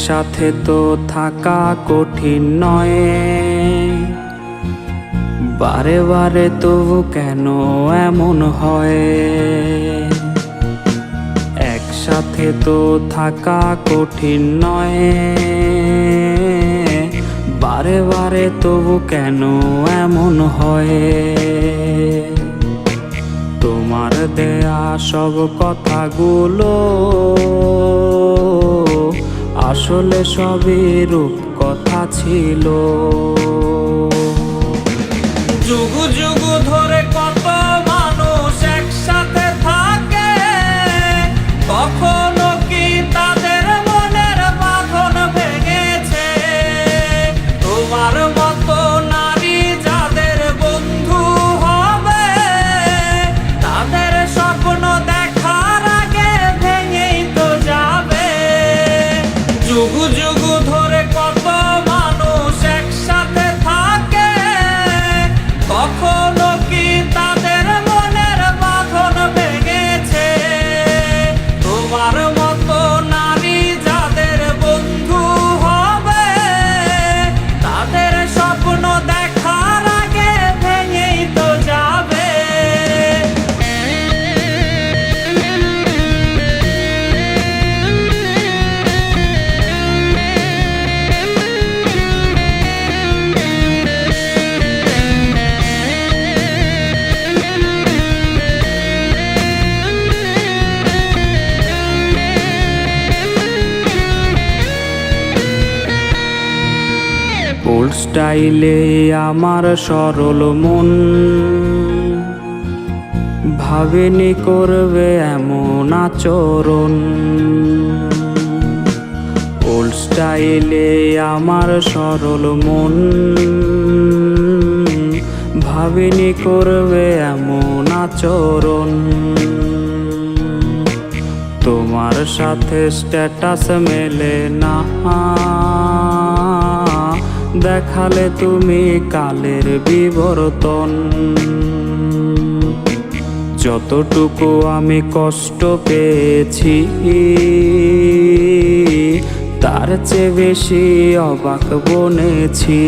একসাথে তো থাকা কঠিন নয়, বারে বারে তবু কেন এমন হয়? একসাথে তো থাকা কঠিন নয়, বারে বারে তবু কেন এমন হয়? তোমার দেয়া সব কথাগুলো আসলে সবই রূপ কথা ছিল। যুগ যুগ ধরে কত মানুষ একসাথে থাকে, কখনো কি তাদের মনের বাঁধন ভেঙেছে? তোমার মতো নারী যাদের বন্ধু হবে, তাদের স্বপ্ন দেখার আগে ভেঙেই তো যাবে। যুগ যুগ ধরে কত মানুষ একসাথে থাকে, কখনো কি তাদের মনের বাঁধন ভেঙেছে? তোমার মতো নারী যাদের বন্ধু হবে, তাদের স্বপ্ন দেখার আগে ভেঙেই তো যাবে। ওল্ড স্টাইলে আমার সরল মন ভাবেনি করবে এমন আচরণ। ওল্ড স্টাইলে আমার সরল মন ভাবেনি করবে এমন আচরণ। তোমার সাথে স্ট্যাটাস মেলে না, দেখালে তুমি কালের বিবর্তন। যতটুকু আমি কষ্ট পেয়েছি, তার চেয়ে বেশি অবাক বনেছি।